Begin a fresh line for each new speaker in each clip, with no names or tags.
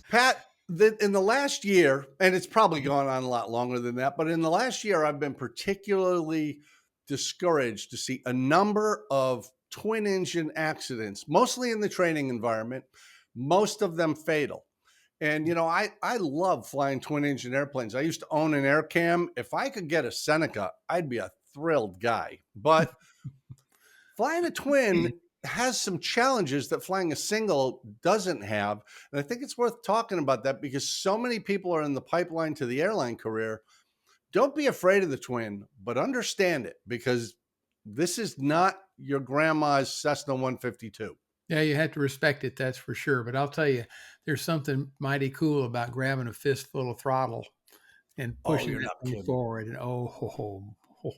Pat, in the last year, and it's probably gone on a lot longer than that, but in the last year, I've been particularly discouraged to see a number of twin engine accidents, mostly in the training environment, most of them fatal. And I love flying twin engine airplanes. I used to own an air cam. If I could get a Seneca, I'd be a thrilled guy. But flying a twin has some challenges that flying a single doesn't have. And I think it's worth talking about that because so many people are in the pipeline to the airline career. Don't be afraid of the twin, but understand it because this is not your grandma's Cessna 152.
Yeah, you have to respect it, that's for sure. But I'll tell you, there's something mighty cool about grabbing a fistful of throttle and
Oh,
pushing
you're
that
not
thing
kidding.
forward. And oh, ho, ho, ho,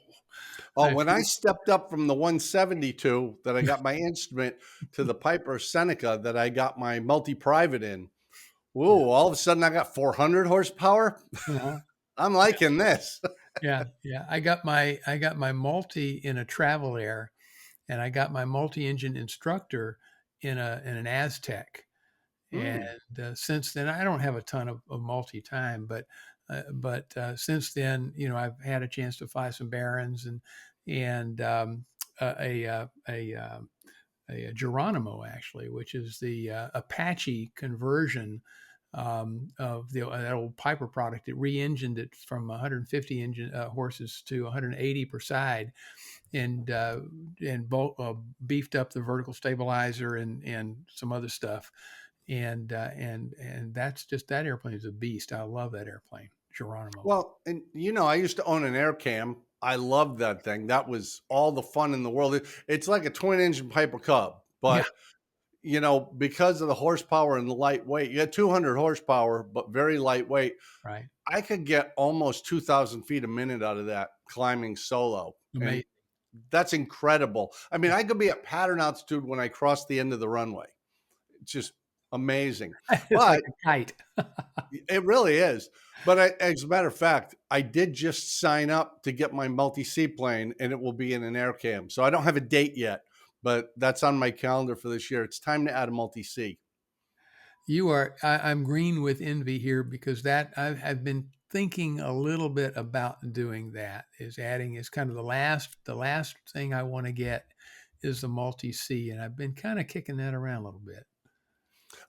Oh,
I
when I
feel,
stepped up from the 172 that I got my instrument to the Piper Seneca that I got my multi-private in,
yeah,
whoa, all of a sudden I got 400 horsepower.
uh-huh.
I'm liking this.
Yeah, yeah. I got my multi in a Travel Air, and I got my multi-engine instructor in an Aztec. And
Hmm.
since then, I don't have a ton of multi time, but since then, I've had a chance to fly some Barons and a, a Geronimo actually, which is the Apache conversion of that old Piper product. It re-engined it from 150 engine horses to 180 per side, and beefed up the vertical stabilizer and some other stuff. And that's just that airplane is a beast. I love that airplane, Geronimo.
Well, and I used to own an air cam. I loved that thing. That was all the fun in the world. It's like a twin engine Piper Cub,
Yeah,
but because of the horsepower and the lightweight, you got 200 horsepower, but very lightweight.
right.
I could get almost 2,000 feet a minute out of that climbing solo. And
Amazing.
that's incredible. I mean, I could be at pattern altitude when I cross the end of the runway. It's just amazing.
It's like
But
a kite.
it really is. But as a matter of fact, I did just sign up to get my multi seaplane, and it will be in an air cam. So I don't have a date yet, but that's on my calendar for this year. It's time to add a multi sea.
I'm green with envy here because I've been thinking a little bit about doing that. Is kind of the last thing I want to get is the multi C, and I've been kind of kicking that around a little bit.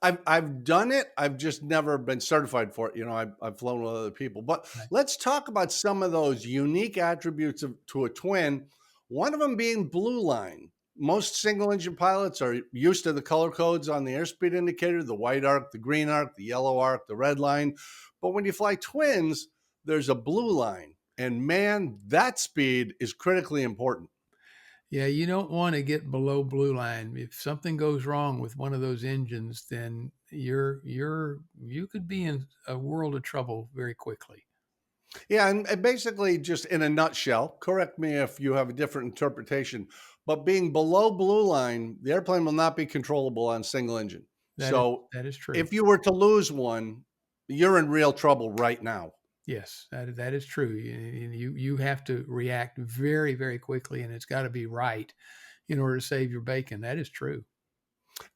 I've done it. I've just never been certified for it. I've flown with other people. But
Right.
let's talk about some of those unique attributes to a twin. One of them being blue line. Most single engine pilots are used to the color codes on the airspeed indicator, the white arc, the green arc, the yellow arc, the red line. But when you fly twins, there's a blue line. And man, that speed is critically important.
Yeah, you don't want to get below blue line. If something goes wrong with one of those engines, then you could be in a world of trouble very quickly.
Yeah, and basically, just in a nutshell, correct me if you have a different interpretation, but being below blue line, the airplane will not be controllable on single engine.
That is
So
that is true.
if you were to lose one, you're in real trouble right now.
Yes, that is true. You have to react very, very quickly, and it's got to be right in order to save your bacon. That is true.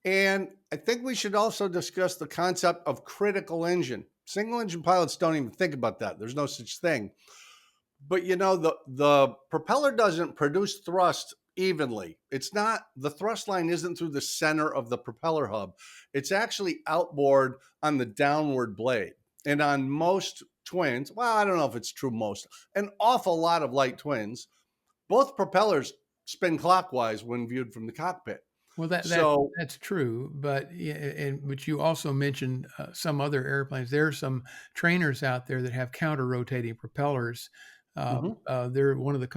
And I think we should also discuss the concept of critical engine. Single engine pilots don't even think about that. There's no such thing. But the propeller doesn't produce thrust evenly. It's not the thrust line isn't through the center of the propeller hub. It's actually outboard on the downward blade. And on most twins, well, I don't know if it's true most, an awful lot of light twins, both propellers spin clockwise when viewed from the cockpit.
Well, that
So,
that's true, but yeah, but you also mentioned some other airplanes. There are some trainers out there that have counter-rotating propellers.
mhm.
They're one of the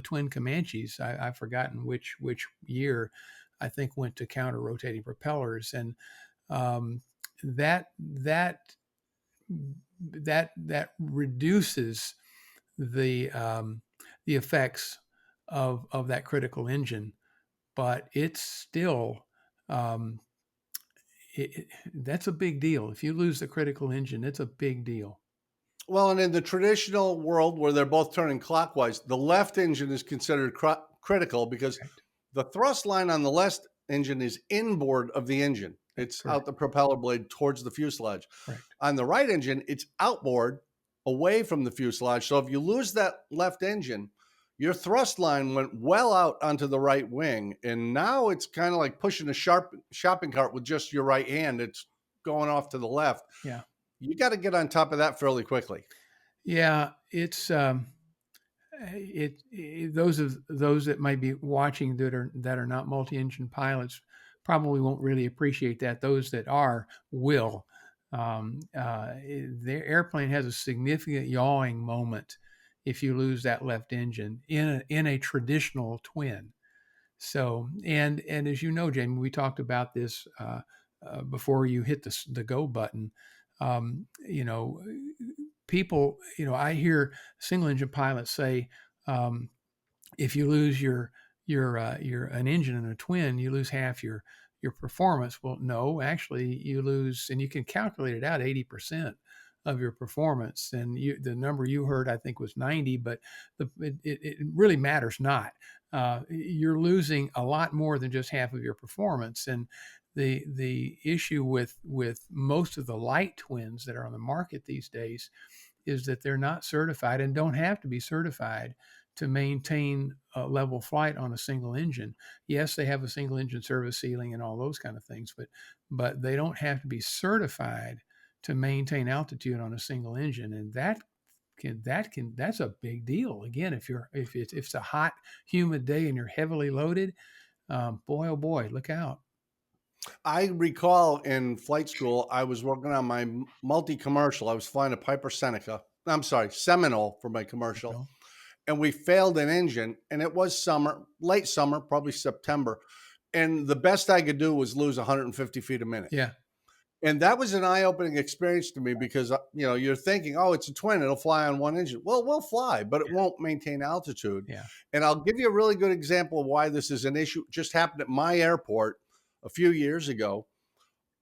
twin Comanches. I've forgotten which year. I think went to counter-rotating propellers, and um, that that that reduces the effects of that critical engine, but it's still um, that's a big deal. If you lose the critical engine, it's a big deal.
Well, and in the traditional world where they're both turning clockwise, the left engine is considered critical because
Correct.
the thrust line on the engine is inboard of the engine. It's out
Correct.
the propeller blade towards the fuselage.
Correct.
On the right engine, it's outboard away from the fuselage. So if you lose that left engine, your thrust line went well out onto the right wing. And now it's kind of like pushing a shopping cart with just your right hand. It's going off to the left.
Yeah.
You got to get on top of that fairly quickly.
Yeah. It's those that might be watching that are not multi-engine pilots probably won't really appreciate that. Those that are will. Their airplane has a significant yawing moment if you lose that left engine in a traditional twin. So and as you know, Jamie, we talked about this before you hit the go button. You know, people, I hear single engine pilots say, um, if you lose your an engine in a twin, you lose half your performance. Well, no, actually, you lose, and you can calculate it out, 80% of your performance. And the number you heard, I think, was 90, but it really matters not. You're losing a lot more than just half of your performance. And the issue with most of the light twins that are on the market these days is that they're not certified and don't have to be certified to maintain a level flight on a single engine. Yes, they have a single engine service ceiling and all those kind of things, but they don't have to be certified to maintain altitude on a single engine, and that's a big deal. Again, if it's a hot, humid day and you're heavily loaded, boy oh boy, look out.
I recall in flight school, I was working on my multi-commercial. I was flying a Piper Seneca. I'm sorry, Seminole for my commercial.
So,
And we failed an engine, and it was summer, late summer, probably September. And the best I could do was lose 150 feet a minute.
yeah,
And that was an eye-opening experience to me because you're thinking, oh, it's a twin, it'll fly on one engine. Well, we'll fly, but it won't maintain altitude.
yeah,
And I'll give you a really good example of why this is an issue. It just happened at my airport a few years ago.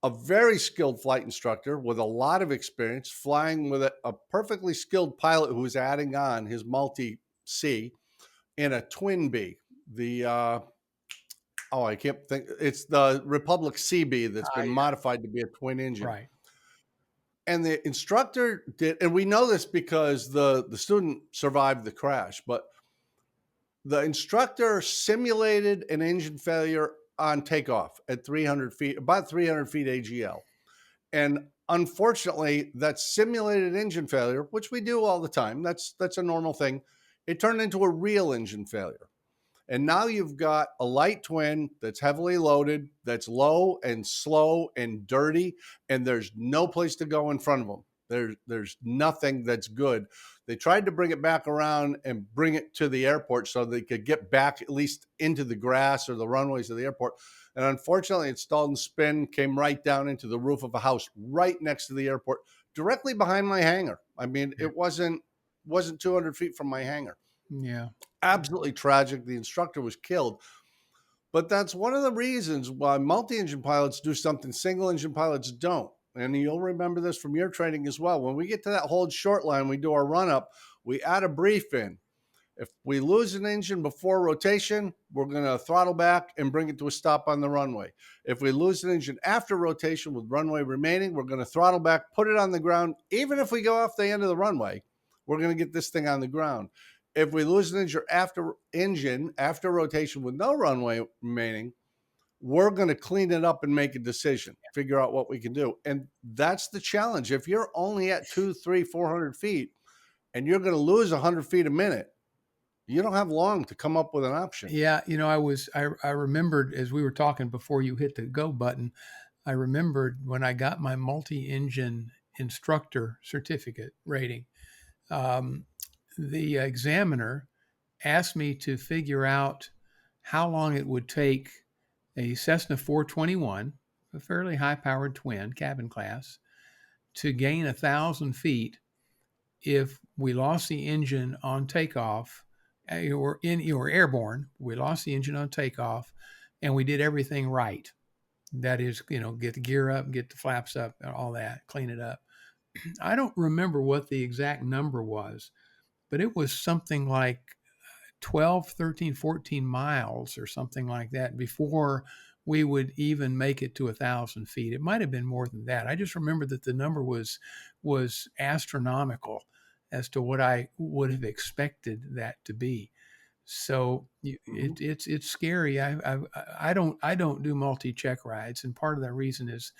A very skilled flight instructor with a lot of experience flying with a perfectly skilled pilot who was adding on his multi C in a twin B. I can't think. It's the Republic CB that's been
yeah,
modified to be a twin engine.
right,
And the instructor did, and we know this because the student survived the crash, but the instructor simulated an engine failure on takeoff at 300 feet, about 300 feet AGL. And unfortunately, that simulated engine failure, which we do all the time, that's a normal thing, it turned into a real engine failure. And now you've got a light twin that's heavily loaded, that's low and slow and dirty, and there's no place to go in front of them. There's nothing that's good. They tried to bring it back around and bring it to the airport so they could get back at least into the grass or the runways of the airport. And unfortunately, it stalled and spin, came right down into the roof of a house right next to the airport, directly behind my hangar. I mean,
yeah,
it wasn't 200 feet from my hangar.
yeah,
Absolutely tragic. The instructor was killed. But that's one of the reasons why multi-engine pilots do something single engine pilots don't. And you'll remember this from your training as well. When we get to that hold short line, we do our run up, we add a brief in. If we lose an engine before rotation, we're going to throttle back and bring it to a stop on the runway. If we lose an engine after rotation with runway remaining, we're going to throttle back, put it on the ground. Even if we go off the end of the runway, we're going to get this thing on the ground. If we lose an engine after rotation with no runway remaining, we're going to clean it up and make a decision, figure out what we can do. And that's the challenge. If you're only at 200, 300, 400 feet and you're going to lose 100 feet a minute, you don't have long to come up with an option.
yeah. I remembered as we were talking before you hit the go button. I remembered when I got my multi-engine instructor certificate rating. The examiner asked me to figure out how long it would take a Cessna 421, a fairly high-powered twin cabin class, to gain 1,000 feet if we lost the engine on takeoff, or airborne. We lost the engine on takeoff, and we did everything right. That is, get the gear up, get the flaps up, all that, clean it up. I don't remember what the exact number was, but it was something like 12, 13, 14 miles or something like that before we would even make it to 1,000 feet. It might have been more than that. I just remember that the number was astronomical as to what I would have expected that to be. So
Hmm.
it's scary. I don't do multi check rides, and part of that reason is,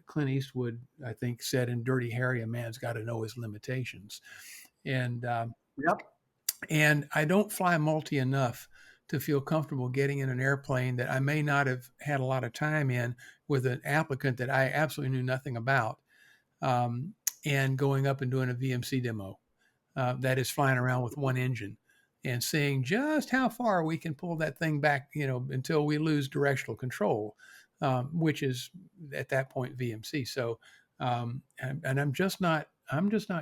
Clint Eastwood, I think, said in Dirty Harry, a man's got to know his limitations, and
Yep.
and I don't fly multi enough to feel comfortable getting in an airplane that I may not have had a lot of time in with an applicant that I absolutely knew nothing about, um, and going up and doing a VMC demo that is flying around with one engine and seeing just how far we can pull that thing back, until we lose directional control, which is at that point VMC. So, and I'm just not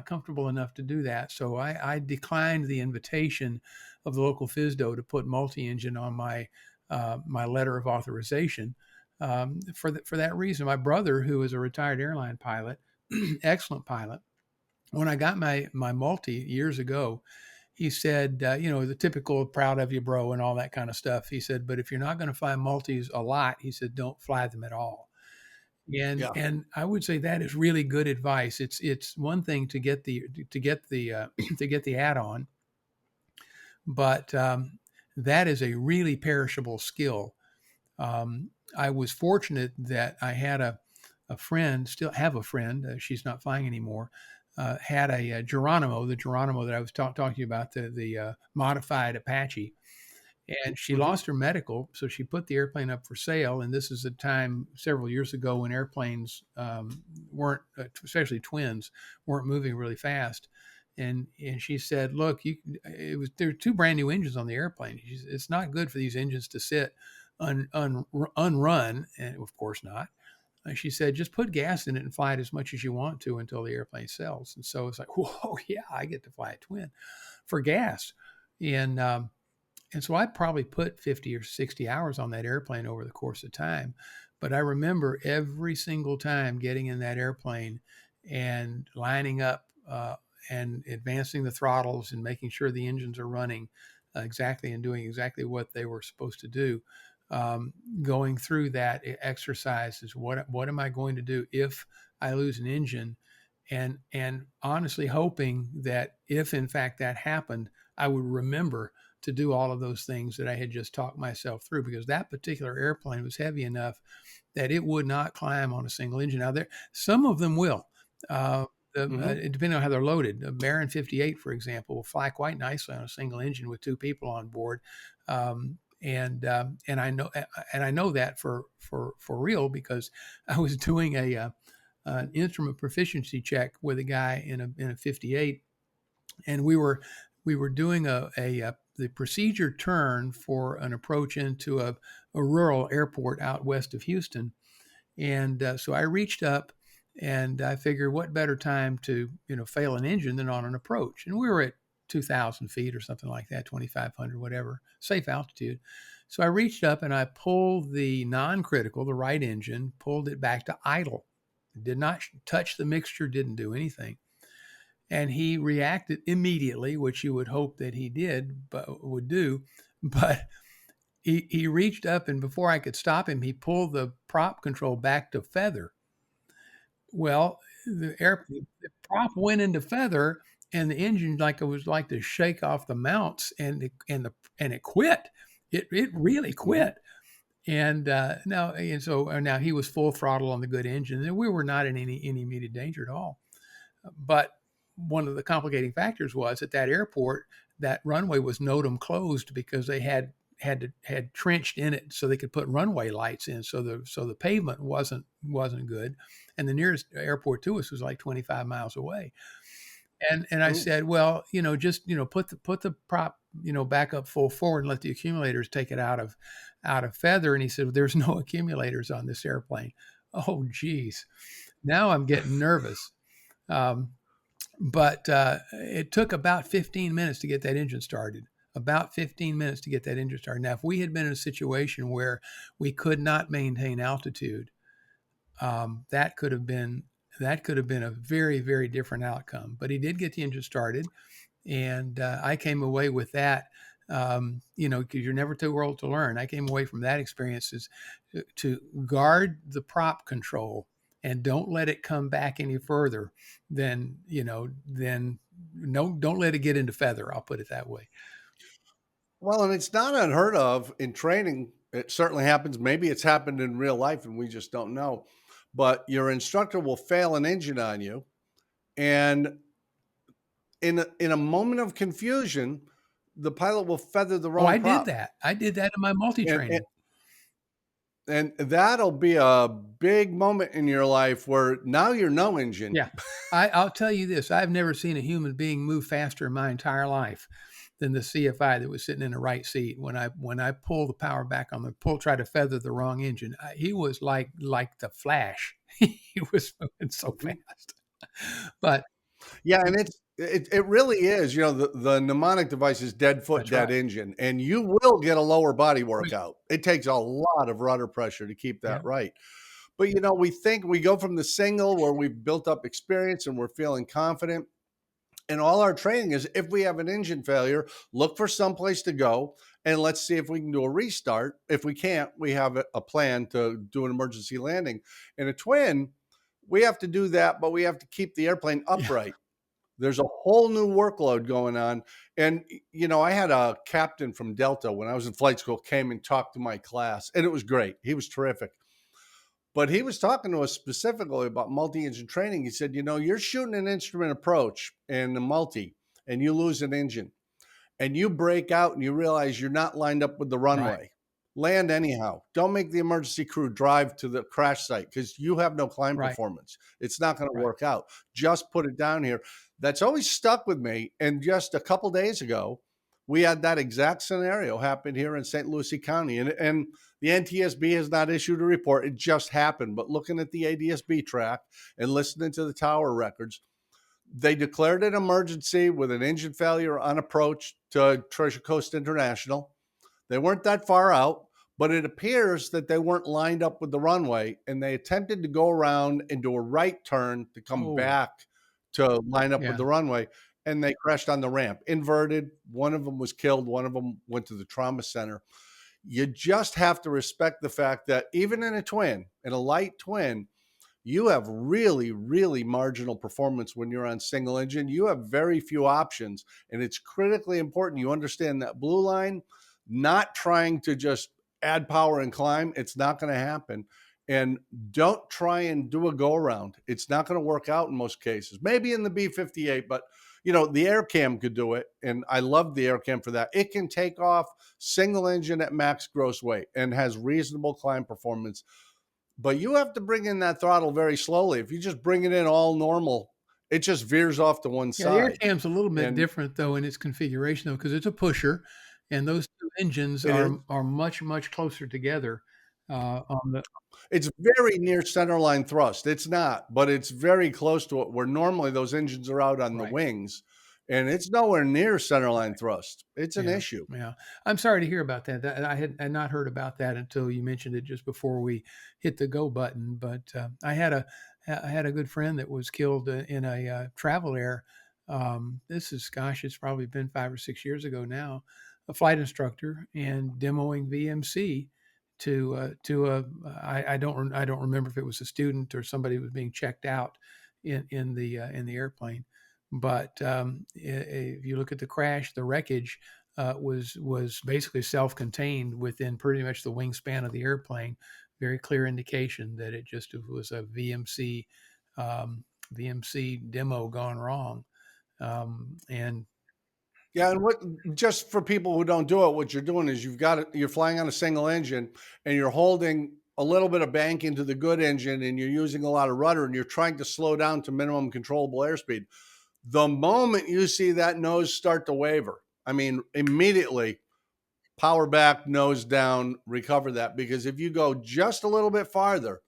comfortable enough to do that. So I declined the invitation of the local FISDO to put multi-engine on my letter of authorization. For that reason, my brother, who is a retired airline pilot, excellent pilot, when I got my multi years ago, he said, the typical proud of you, bro, and all that kind of stuff. He said, but if you're not going to fly multis a lot, he said, don't fly them at all. And
Yeah.
and I would say that is really good advice. It's one thing to get the to get the add-on, but that is a really perishable skill. I was fortunate that I had a friend, still have a friend, she's not flying anymore, had a Geronimo, the Geronimo that I was talking about, the modified Apache. And she
Hmm.
lost her medical, so she put the airplane up for sale. And this is a time several years ago when airplanes weren't, especially twins, weren't moving really fast. And she said, "Look, there were two brand new engines on the airplane. It's not good for these engines to sit unrun, and of course not." She said, "Just put gas in it and fly it as much as you want to until the airplane sells." And so it's like, "Whoa, yeah, I get to fly a twin for gas." And and so I probably put 50 or 60 hours on that airplane over the course of time. But I remember every single time getting in that airplane and lining up and advancing the throttles and making sure the engines are running exactly and doing exactly what they were supposed to do. Going through that exercise is what am I going to do if I lose an engine? And honestly hoping that if in fact that happened, I would remember to do all of those things that I had just talked myself through, because that particular airplane was heavy enough that it would not climb on a single engine. Now, some of them will, uh,
Hmm.
depending on how they're loaded. A Baron 58, for example, will fly quite nicely on a single engine with two people on board. And I know that for real, because I was doing an instrument proficiency check with a guy in a 58, and we were doing the procedure turn for an approach into a rural airport out west of Houston. And so I reached up and I figured, what better time to fail an engine than on an approach? And we were at 2,000 feet or something like that, 2,500, whatever, safe altitude. So I reached up and I pulled the non-critical, the right engine, pulled it back to idle. Did not touch the mixture, didn't do anything. And he reacted immediately, which you would hope that he did, but would do. But he reached up, and before I could stop him, he pulled the prop control back to feather. Well, the prop went into feather, and the engine, like, it was like to shake off the mounts, and it quit. It really
Hmm.
quit. And now he was full throttle on the good engine, and we were not in any immediate danger at all. But one of the complicating factors was at that airport, that runway was NOTAM closed because they had trenched in it so they could put runway lights in. So the pavement wasn't good, and the nearest airport to us was like 25 miles away. And I
Ooh.
said, well, just put the prop back up full forward and let the accumulators take it out of feather. And he said, there's no accumulators on this airplane. Oh, geez, now I'm getting nervous. Um, but it took about 15 minutes to get that engine started. About 15 minutes to get that engine started. Now, if we had been in a situation where we could not maintain altitude, that could have been a very, very different outcome. But he did get the engine started, and I came away with that Because you're never too old to learn. I came away from that experience is to guard the prop control and don't let it come back any further than no, don't let it get into feather. I'll put it that way.
Well, and it's not unheard of in training. It certainly happens. Maybe it's happened in real life and we just don't know. But your instructor will fail an engine on you, and in a moment of confusion, the pilot will feather the
Oh,
wrong
I did
prop,
that. I did that in my multi
and and,
training.
and that'll be a big moment in your life where now you're no engine.
Yeah. I'll tell you this, I've never seen a human being move faster in my entire life than the CFI that was sitting in the right seat when I pulled the power back on the pull, try to feather the wrong engine. He was like the Flash. He was moving so
Mhm.
fast. But
Yeah, and it really is. The mnemonic device is dead foot,
that's right.
dead engine, and you will get a lower body
Right.
workout. It takes a lot of rudder pressure to keep
Yeah.
that right. But we think we go from the single where we've built up experience and we're feeling confident. And all our training is if we have an engine failure, look for someplace to go and let's see if we can do a restart. If we can't, we have a plan to do an emergency landing. In a twin, we have to do that, but we have to keep the airplane
Yeah.
upright. There's a whole new workload going on. And, I had a captain from Delta when I was in flight school came and talked to my class, and it was great. He was terrific. But he was talking to us specifically about multi-engine training. He said, you're shooting an instrument approach in the multi and you lose an engine and you break out and you realize you're not lined up with the
Right.
runway. Land anyhow. Don't make the emergency crew drive to the crash site because you have no climb
Right.
performance. It's not going to
Right.
work out. Just put it down here. That's always stuck with me. And just a couple days ago, we had that exact scenario happen here in St. Lucie County. And the NTSB has not issued a report. It just happened. But looking at the ADSB track and listening to the tower records, they declared an emergency with an engine failure on approach to Treasure Coast International. They weren't that far out, but it appears that they weren't lined up with the runway and they attempted to go around and do a right turn to come
Oh,
back to line up with
yeah.
the runway. And they crashed on the ramp, inverted. One of them was killed. One of them went to the trauma center. You just have to respect the fact that even in a twin, in a light twin, you have really, really marginal performance when you're on single engine. You have very few options, and it's critically important you understand that blue line, not trying to just add power and climb. It's not going to happen. And don't try and do a go around. It's not going to work out in most cases. Maybe in the B-58, but the air cam could do it. And I love the air cam for that. It can take off single engine at max gross weight and has reasonable climb performance, but you have to bring in that throttle very slowly. If you just bring it in all normal, it just veers off to one
Yeah, the air
side.
cam's a little bit
And
different though in its configuration though, because it's a pusher, and those 2 engines
it is,
are much, much closer together, on the
it's very near centerline thrust. It's not, but it's very close to it where normally those engines are out on the
right,
wings and it's nowhere near centerline
right.
thrust. It's an
Yeah,
issue.
yeah. I'm sorry to hear about that. That I had not heard about that until you mentioned it just before we hit the go button. But I had a good friend that was killed in a travel air. This is gosh, it's probably been 5 or 6 years ago now. A flight instructor and demoing VMC to I don't remember if it was a student or somebody who was being checked out in the airplane. But if you look at the crash, the wreckage was basically self-contained within pretty much the wingspan of the airplane. Very clear indication that it just was a VMC demo gone wrong. And
Yeah, and what just for people who don't do it, what you're doing is you're flying on a single engine and you're holding a little bit of bank into the good engine and you're using a lot of rudder and you're trying to slow down to minimum controllable airspeed. The moment you see that nose start to waver, I mean, immediately power back, nose down, recover that. Because if you go just a little bit farther,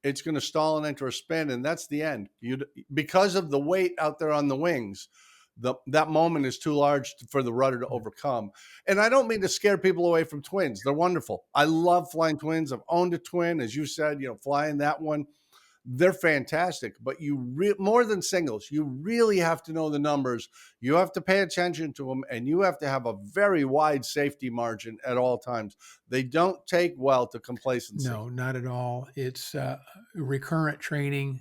it's going to stall and enter a spin, and that's the end. Because of the weight out there on the wings, that moment is too large for the rudder to overcome. And I don't mean to scare people away from twins. They're wonderful. I love flying twins. I've owned a twin, as you said, flying that one. they're fantastic. But more than singles, you really have to know the numbers. You have to pay attention to them, and you have to have a very wide safety margin at all times. They don't take well to complacency.
No, not at all. It's recurrent training,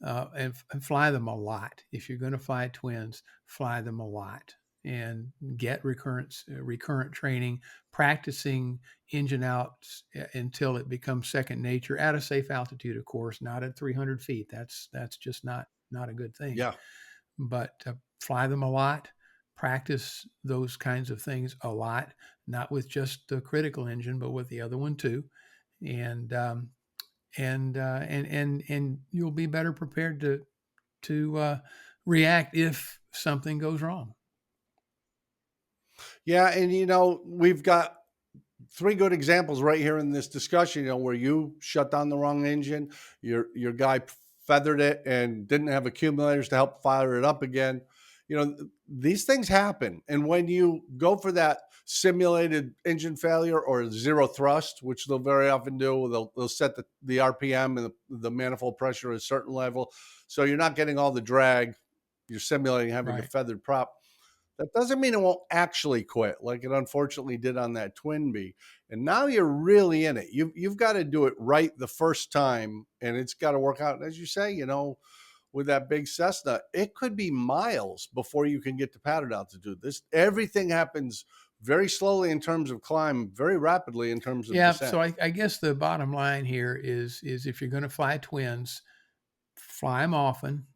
and fly them a lot. If you're going to fly twins, fly them a lot and get recurrent training, practicing engine outs until it becomes second nature at a safe altitude, of course, not at 300 feet. That's just not a good thing.
Yeah.
But fly them a lot, practice those kinds of things a lot, not with just the critical engine, but with the other one too, and and you'll be better prepared to react if something goes wrong.
Yeah, and we've got three good examples right here in this discussion, where you shut down the wrong engine, your guy feathered it and didn't have accumulators to help fire it up again. These things happen. And when you go for that simulated engine failure or zero thrust, which they'll very often do, they'll set the RPM and the manifold pressure at a certain level. So you're not getting all the drag. You're simulating having a
Right.
feathered prop. That doesn't mean it won't actually quit, like it unfortunately did on that Twin Bee. And now you're really in it. You've got to do it right the first time, and it's got to work out. And as you say, with that big Cessna, it could be miles before you can get to pattern altitude. Everything happens very slowly in terms of climb, very rapidly in terms of
Yeah.
descent.
So I guess the bottom line here is if you're going to fly twins, fly them often.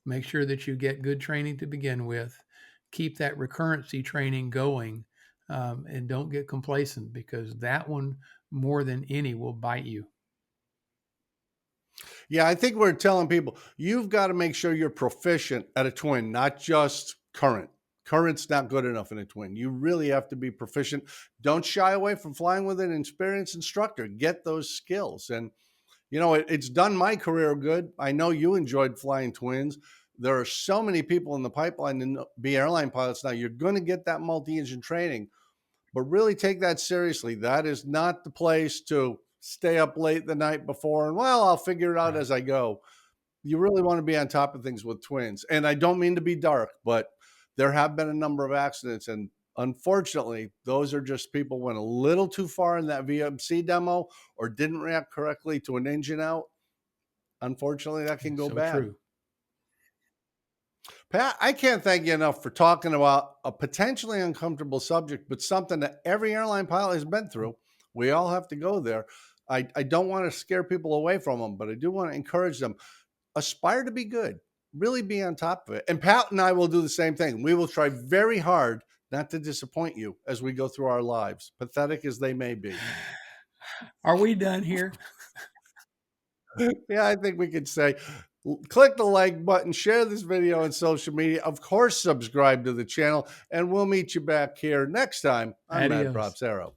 Make sure that you get good training to begin with. Keep that recurrency training going, and don't get complacent, because that one, more than any, will bite you.
Yeah, I think we're telling people you've got to make sure you're proficient at a twin, not just current. Current's not good enough in a twin. You really have to be proficient. Don't shy away from flying with an experienced instructor. Get those skills. And, it's done my career good. I know you enjoyed flying twins. There are so many people in the pipeline to be airline pilots now. You're going to get that multi-engine training, but really take that seriously. That is not the place to stay up late the night before and, well, I'll figure it out
Right.
as I go. You really want to be on top of things with twins. And I don't mean to be dark, but there have been a number of accidents. And unfortunately, those are just people went a little too far in that VMC demo or didn't react correctly to an engine out. Unfortunately, that can go
So
bad.
true.
Pat, I can't thank you enough for talking about a potentially uncomfortable subject, but something that every airline pilot has been through. We all have to go there. I don't want to scare people away from them, but I do want to encourage them. Aspire to be good, really be on top of it. And Pat and I will do the same thing. We will try very hard not to disappoint you as we go through our lives, pathetic as they may be.
Are we done here?
Yeah, I think we could say click the like button, share this video on social media. Of course, subscribe to the channel, and we'll meet you back here next time on
Adios.
MadPropsAero.